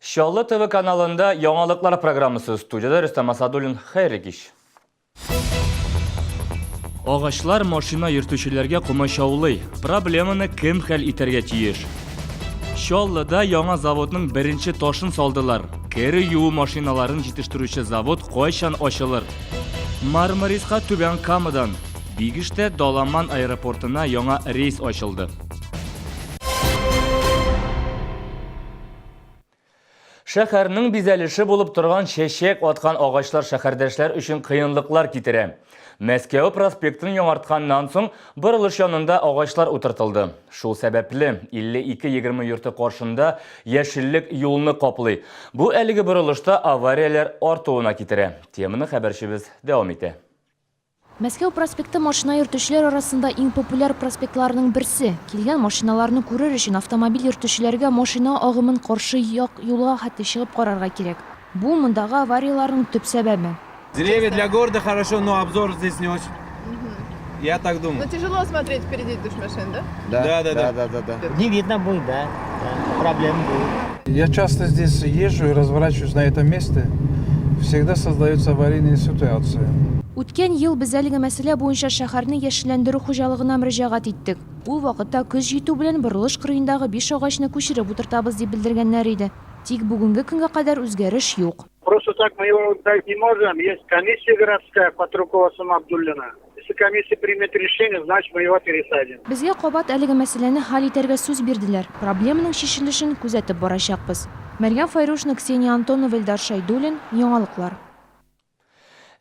Şallı TV kanalında Yaڭалыклар программасы студияда Рөстәм Асадуллин, хәйрле кич. Агачлар машина йөртүчеләргә кумачаулый. Проблеманы кем хәл итәргә тиеш? Шаллыда яңа заводның беренче ташын салдылар. Кире юу машиналарын җитештерүче завод кайчан ачылыр? Мармариска Түбән Камадан, Бигештә Даламан аэропортына яңа рейс ачылды. Шәһәрнең бизәлеше булып торган чәчәк аткан агачлар шәһәрдәшләр өчен кыенлыклар китерә. Мәскәү проспектын яңартканнан соң борылыш янында агачлар утыртылды. Шул сәбәпле 52-20 йорты каршында яшеллек юлны каплый. Бу әлеге борылышта аварияләр артуына китерә. Теманы хәбәрчебез дәвам итә. Мәскәү проспекты машина йөртүчеләр арасында иң популяр проспектларның берсе. Килгән машиналарны күрер өчен автомобиль йөртүчеләргә машина агымын каршы як юлга хәтта чыгып карарга кирәк. Бу мондагы аварияларның төп сәбәбе. Деревья для города хорошо, но обзор здесь не очень. Я так думаю. Но тяжело смотреть впереди душ машин, да? Да. Не видно будет, да. Проблем будет. Я часто здесь езжу и разворачиваюсь на этом месте. Всегда создаются аварийные ситуации. Үткән ел без әлеге мәсьәлә буенча шәһәрне яшелләндерү хуҗалыгына мөрәҗәгать иттек. Ул вакытта көз җитү белән борылыш кырыендагы 5 агачны күчереп утыртабыз дип белдергәннәр иде. Тик бүгенге көнгә кадәр үзгәреш юк. Просто так мы его дать не можем. Есть комиссия городская под руководством Абдуллина. Если комиссия примет решение, значит мы его пересадим. Безгә кабат әлеге мәсьәләне хәл итәргә сүз бирделәр. Проблеманың шешелешен күзәтеп барачакбыз. Мәргән Файрушна, Ксения Антонова, Эльдар Шайдуллин, Яңалыклар.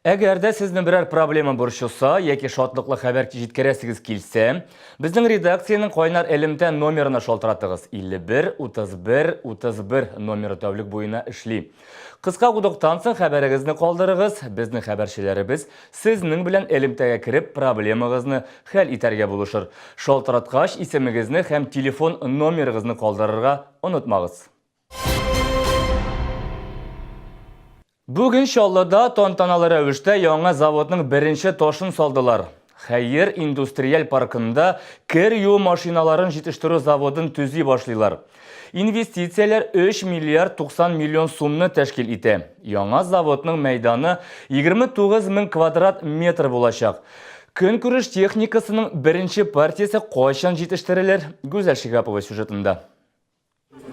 Әгәр дә сезнең берәр проблема борчылса, яки шатлыклы хәбәр җиткерәсегез килсә, безнең редакциянең кайнар элемтә номерына шалтыратыгыз. 51-31-31 номеры тәүлек буена эшли. Кыска гудыктан соң хәбәрегезне калдырыгыз. Безнең хәбәрчеләребез сезнең белән элемтәгә кирип проблемагызны хәл итәргә булышыр. Шалтыраткач исемегезне һәм телефон номерыгызны калдырырга онытмагыз. Бүген Шаллыда тантаналы рәвештә яңа заводның беренче ташын салдылар. Хәйер индустриаль паркында кер юу машиналарын җитештерү заводын төзи башлыйлар. Инвестицияләр 3 миллиард 90 миллион сумны тәшкил итә. Яңа заводның мәйданы 29 мең квадрат метр булачак. Көнкүреш техникасының беренче партиясе кайчан җитештерелер? Гүзәл Шигапова сюжетында.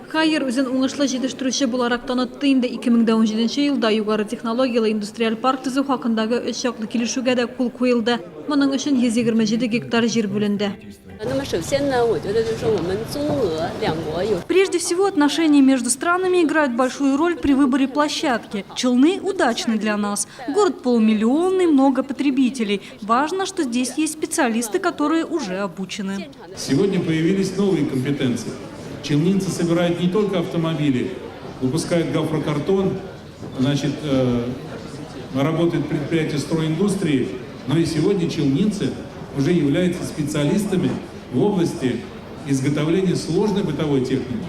Хәйер үзен уңышлы җитештерүче буларак танытты инде 2017 елда югары технологиялы индустриаль парк төзү хакындагы 3 яклы килешүгә дә кул куелды. Моның өчен 127 гектар җир бүленде. Прежде всего, отношения между странами играют большую роль при выборе площадки. Челны удачны для нас. Город полумиллионный, много потребителей. Важно, что здесь есть специалисты, которые уже обучены. Сегодня появились новые компетенции. Челнинцы собирают не только автомобили, выпускают гофрокартон, работает предприятие стройиндустрии, но и сегодня челнинцы уже являются специалистами в области изготовления сложной бытовой техники.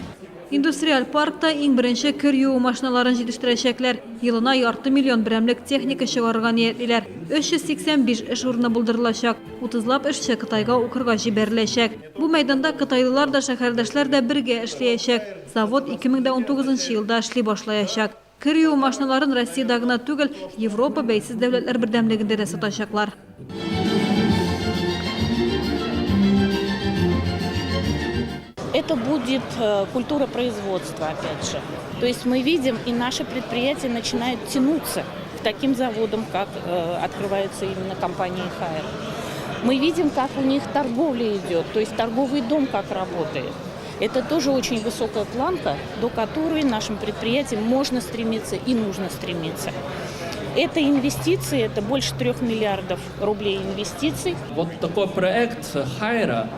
Индустриаль паркта иң беренче кер юу машиналарын җитештерәчәкләр. Елына ярты миллион берәмлек техника чыгарырга ниятлиләр. 385 эш урыны булдырылачак. 30лап эшче Кытайга укырга җибәреләчәк. Бу мәйданда кытайлылар да шәһәрдәшләр дә бергә эшләячәк. Завод 2019 елда эшли башлаячак. Кер юу машиналарын Россиядә гына түгел, Европа бәйсез дәүләтләр бердәмлегендә дә сатачаклар. Это будет культура производства, опять же. То есть мы видим, и наши предприятия начинают тянуться к таким заводам, как открывается именно компания «Хайер». Мы видим, как у них торговля идет, то есть торговый дом как работает. Это тоже очень высокая планка, до которой нашим предприятиям можно стремиться и нужно стремиться. Это инвестиции, это больше 3 миллиардов рублей инвестиций. Вот такой проект «Хайера»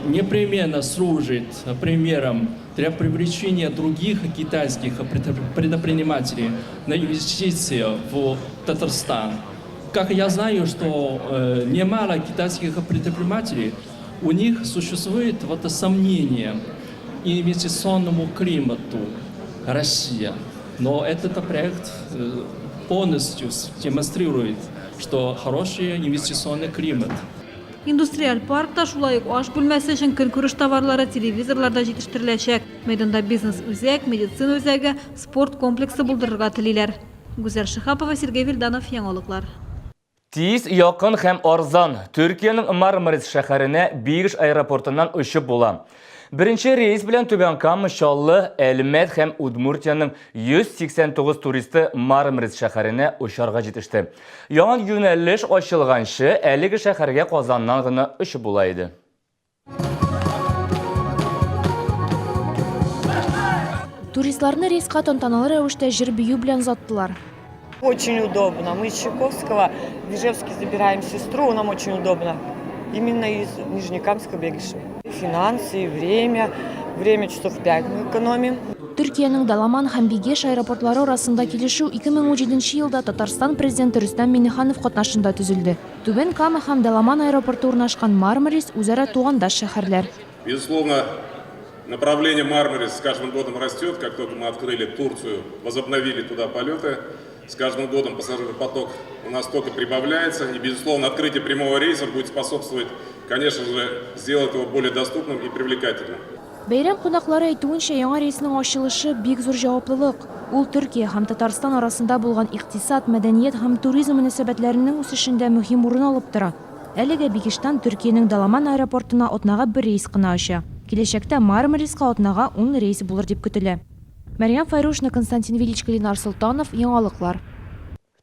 непременно служит примером для привлечения других китайских предпринимателей на инвестиции в Татарстан. Как я знаю, что немало китайских предпринимателей, у них существует сомнение инвестиционному климату России. Но этот проект полностью демонстрирует, что хороший инвестиционный климат. Индустриаль паркта шулай ук аш бүлмәсе өчен көнкүреш товарлары телевизорларда җитештереләчәк. Мәйданда бизнес үзәк, медицина үзәге, спорт комплексы булдырырга телиләр. Гүзәл Шихапова, Сергей Вильданов, яңалыклар. Тиз, якын һәм арзан. Төркиянең Мармарис шәһәренә Бигиш аэропортыннан очып була. Беренче рейс белән Түбән Кама, Чаллы, Әлмәт һәм Удмуртияның 189 туристы Мармарис шәһәренә очарга җитеште. Яңа юнәлеш ачылганчы, әлеге шәһәргә Казаннан гына очып була иде. Туристларны рейска тантаналы рәвештә җыр бию белән озаттылар. Очень удобно. Мы из Чайковского в Ижевске забираем сестру, нам очень удобно. Именно из Нижнекамска Бегиша. Финансы, и время. Время часов 5 мы экономим. Төркиянең Даламан һәм Бигеш аэропортлары арасында килешү 2017 елда Татарстан президенты Рөстәм Миңнеханов катнашында төзелде. Түбән Кама һәм Даламан аэропорты урнашкан Мармарис үзара тугандаш шәһәрләр. Безусловно, направление Мармарис с каждым годом растет. Как только мы открыли Турцию, возобновили туда полеты, с каждым годом пассажиропоток у нас только прибавляется. И, безусловно, открытие прямого рейса будет способствовать, конечно же, сделать его более доступным и привлекательным. Бәйрәм кунаклары әйтүенчә, яңа рейсның ачылышы бик зур җаваплылык. Ул Төркия һәм Татарстан арасында булган икътисад, мәдәният һәм туризм мөнәсәбәтләренең үсешендә мөһим урын алып тора. Әлегә Бигештан Төркиянең Даламан аэропортына атнага 1 рейс кына ача. Киләчәктә Мармариска атнага 10 рейс булыр дип көтелә. Мәрьям Файрушна, Константин Величко, Ленар Султанов, яңалыклар.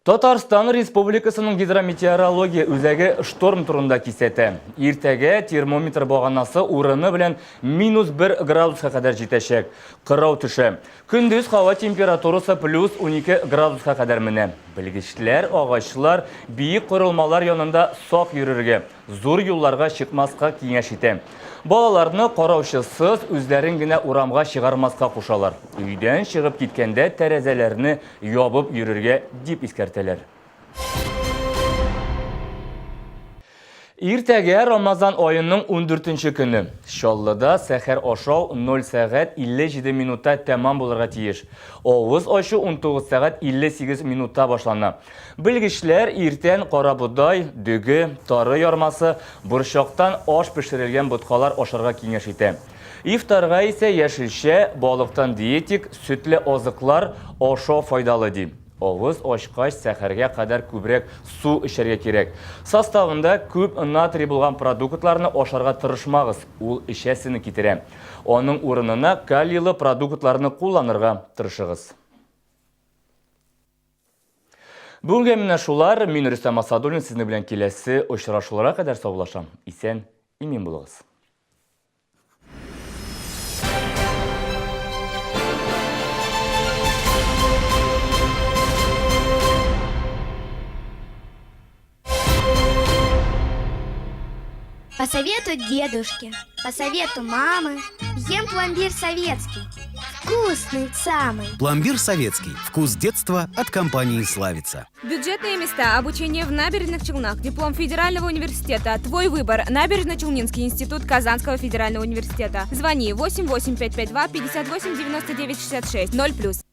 Татарстан Республикасының гидрометеорология үзәге шторм турында кисәтә. Иртәгә термометр баганасы урыны белән -1 градуска кадәр җитәчәк. Кырау төшә. Көндез һава температурасы +12 градуска кадәр менә. Белгечләр, агачлар, биек корылмалар янында сак йөрергә, зур юлларга чыкмаска киңәш итә. Балаларны караучысыз үзләрен генә урамга чыгармаска кушалар. Өйдән чыгып киткәндә тәрәзәләрне ябып йөрергә дип искәртәләр. Иртәгә Рамазан айының 14-нче көне. Чаллыда сәхәр ашау 0 сәгать 57 минутта тәмам булырга тиеш. Авыз ачу 19 сәгать 58 минутта башлана. Белгечләр иртән карабудай, дөге, тары ярмасы, борчактан аш пешерелгән боткалар ашарга киңәш итә. Ифтарга исә яшелчә, балыктан диетик, сөтле азыклар ашау файдалы ди. Авыз ачкач сәхәргә кадәр күбрәк су эчәргә кирәк. Составында күп натрий булган продуктларны ашарга тырышмагыз, ул эчәсене китерә. Аның урынына калийлы продуктларны кулланырга тырышыгыз. Бүгенге менә шулар. Мин Рөстәм Асадуллин, сезне белән киләсе очрашуларга кадәр саулашам. Исән, имин булыгыз. По совету дедушки, по совету мамы, ем пломбир советский. Вкусный самый. Пломбир советский. Вкус детства от компании «Славица». Бюджетные места, обучение в Набережных Челнах, диплом Федерального университета. Твой выбор. Набережно-Челнинский институт Казанского федерального университета. Звони 88 552 58 99 66 0+.